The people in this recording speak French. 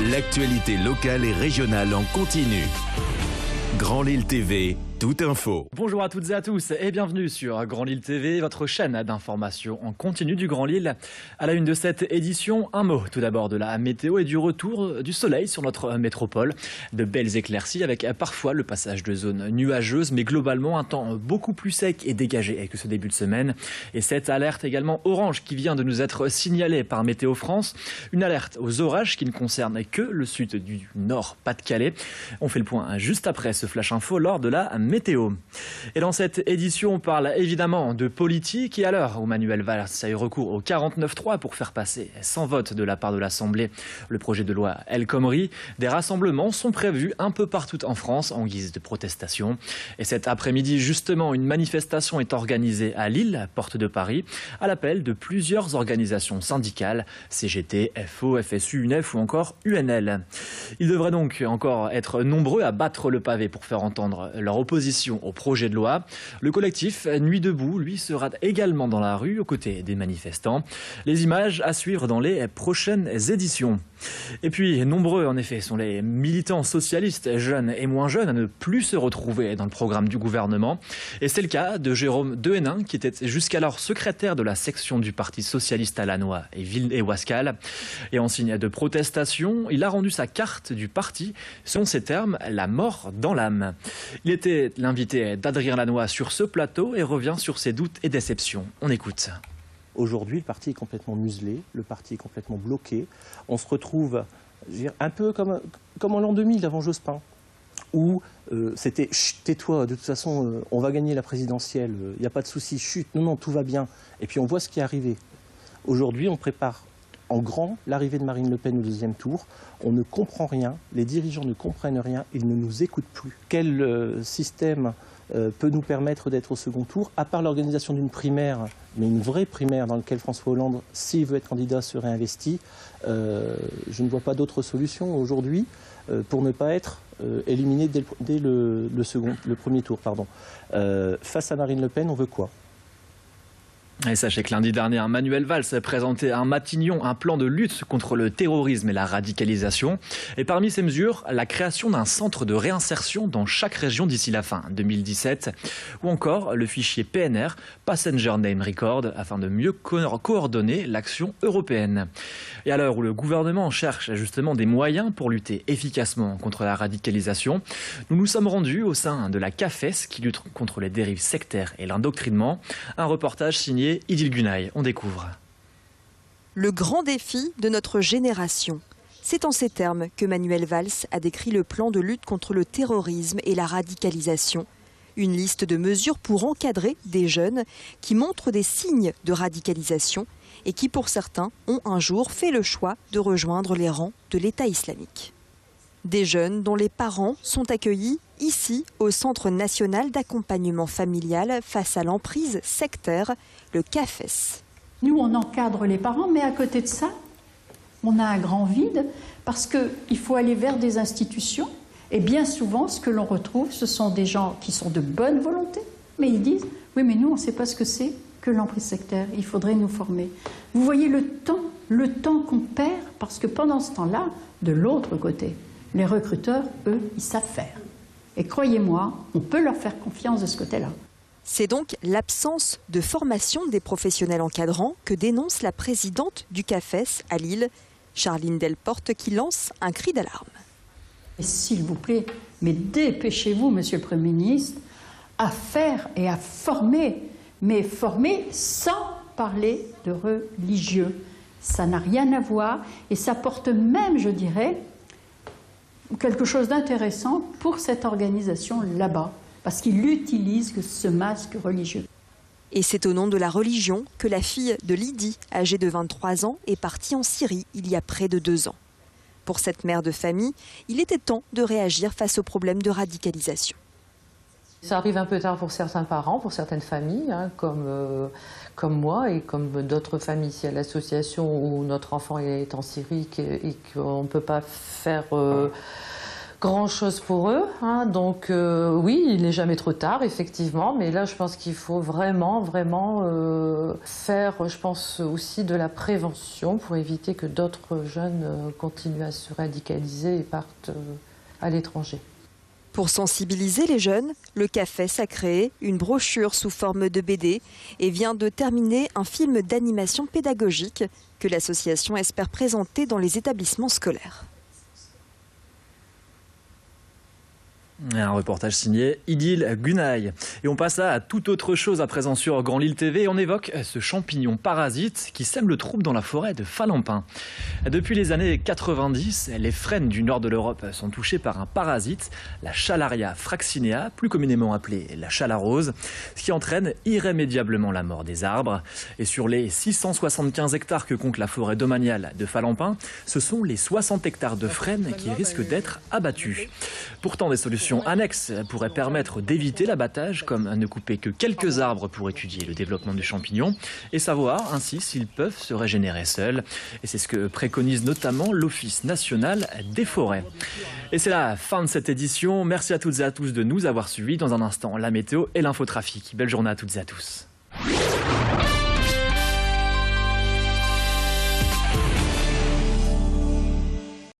L'actualité locale et régionale en continu. Grand Lille TV, toute info. Bonjour à toutes et à tous et bienvenue sur Grand Lille TV, votre chaîne d'information en continu du Grand Lille. À la une de cette édition, un mot tout d'abord de la météo et du retour du soleil sur notre métropole. De belles éclaircies avec parfois le passage de zones nuageuses, mais globalement un temps beaucoup plus sec et dégagé que ce début de semaine. Et cette alerte également orange qui vient de nous être signalée par Météo France. Une alerte aux orages qui ne concerne que le sud du Nord, Pas-de-Calais. On fait le point juste après ce flash info lors de la météo. Et dans cette édition, on parle évidemment de politique et à l'heure où Manuel Valls a eu recours au 49.3 pour faire passer sans vote de la part de l'Assemblée le projet de loi El Khomri, des rassemblements sont prévus un peu partout en France en guise de protestation. Et cet après-midi, justement, une manifestation est organisée à Lille, porte de Paris, à l'appel de plusieurs organisations syndicales, CGT, FO, FSU, UNEF ou encore UNL. Ils devraient donc encore être nombreux à battre le pavé pour faire entendre leur opposition au projet de loi. Le collectif Nuit debout, lui, sera également dans la rue aux côtés des manifestants. Les images à suivre dans les prochaines éditions. Et puis, nombreux en effet sont les militants socialistes, jeunes et moins jeunes, à ne plus se retrouver dans le programme du gouvernement. Et c'est le cas de Jérôme Dehénin, qui était jusqu'alors secrétaire de la section du Parti socialiste à Lannoy et Ville-et-Wascal. Et en signe de protestation, il a rendu sa carte du parti, selon ses termes, la mort dans l'âme. Il était l'invité d'Adrien Lannoy sur ce plateau et revient sur ses doutes et déceptions. On écoute. Aujourd'hui, le parti est complètement muselé, le parti est complètement bloqué. On se retrouve un peu comme en l'an 2000 avant Jospin, où c'était « chut, tais-toi, de toute façon, on va gagner la présidentielle, il n'y a pas de souci, chut, non, tout va bien ». Et puis on voit ce qui est arrivé. Aujourd'hui, on prépare en grand l'arrivée de Marine Le Pen au deuxième tour. On ne comprend rien, les dirigeants ne comprennent rien, ils ne nous écoutent plus. Quel système peut nous permettre d'être au second tour, à part l'organisation d'une primaire, mais une vraie primaire dans laquelle François Hollande, s'il veut être candidat, serait investi. Je ne vois pas d'autre solution aujourd'hui pour ne pas être éliminé dès le premier tour. Face à Marine Le Pen, on veut quoi ? Et sachez que lundi dernier, Manuel Valls a présenté à Matignon un plan de lutte contre le terrorisme et la radicalisation. Et parmi ces mesures, la création d'un centre de réinsertion dans chaque région d'ici la fin 2017. Ou encore le fichier PNR, Passenger Name Record, afin de mieux coordonner l'action européenne. Et à l'heure où le gouvernement cherche justement des moyens pour lutter efficacement contre la radicalisation, nous nous sommes rendus au sein de la CAFES qui lutte contre les dérives sectaires et l'endoctrinement. Un reportage signé Idil Gunay, on découvre. Le grand défi de notre génération. C'est en ces termes que Manuel Valls a décrit le plan de lutte contre le terrorisme et la radicalisation. Une liste de mesures pour encadrer des jeunes qui montrent des signes de radicalisation et qui, pour certains, ont un jour fait le choix de rejoindre les rangs de l'État islamique. Des jeunes dont les parents sont accueillis ici au Centre national d'accompagnement familial face à l'emprise sectaire, le CAFES. Nous, on encadre les parents, mais à côté de ça, on a un grand vide parce qu'il faut aller vers des institutions. Et bien souvent, ce que l'on retrouve, ce sont des gens qui sont de bonne volonté, mais ils disent « Oui, mais nous, on ne sait pas ce que c'est que l'emprise sectaire, il faudrait nous former. » Vous voyez le temps qu'on perd, parce que pendant ce temps-là, de l'autre côté, les recruteurs, eux, ils savent faire. Et croyez-moi, on peut leur faire confiance de ce côté-là. C'est donc l'absence de formation des professionnels encadrants que dénonce la présidente du CAFES à Lille, Charline Delporte, qui lance un cri d'alarme. S'il vous plaît, mais dépêchez-vous, Monsieur le Premier ministre, à faire et à former, mais former sans parler de religieux. Ça n'a rien à voir et ça porte même, je dirais, quelque chose d'intéressant pour cette organisation là-bas, parce qu'il utilise ce masque religieux. Et c'est au nom de la religion que la fille de Lydie, âgée de 23 ans, est partie en Syrie il y a près de 2 ans. Pour cette mère de famille, il était temps de réagir face au problème de radicalisation. Ça arrive un peu tard pour certains parents, pour certaines familles, comme moi et comme d'autres familles ici à l'association où notre enfant est en Syrie et qu'on ne peut pas faire grand-chose pour eux. Donc oui, il n'est jamais trop tard, effectivement. Mais là, je pense qu'il faut vraiment faire, je pense, aussi de la prévention pour éviter que d'autres jeunes continuent à se radicaliser et partent à l'étranger. Pour sensibiliser les jeunes, le CAFES a créé une brochure sous forme de BD et vient de terminer un film d'animation pédagogique que l'association espère présenter dans les établissements scolaires. Un reportage signé Idil Gunay. Et on passe à toute autre chose à présent sur Grand Lille TV et on évoque ce champignon parasite qui sème le trouble dans la forêt de Falampin. Depuis les années 90, les frênes du nord de l'Europe sont touchés par un parasite, la Chalaria fraxinea, plus communément appelée la chalarose, ce qui entraîne irrémédiablement la mort des arbres. Et sur les 675 hectares que compte la forêt domaniale de Falampin, ce sont les 60 hectares de frênes qui risquent d'être abattus. Pourtant, des solutions annexes pourraient permettre d'éviter l'abattage, comme ne couper que quelques arbres pour étudier le développement du champignon et savoir ainsi s'ils peuvent se régénérer seuls. Et c'est ce que préconise notamment l'Office national des forêts. Et c'est la fin de cette édition. Merci à toutes et à tous de nous avoir suivis. Dans un instant, la météo et l'infotrafic. Belle journée à toutes et à tous.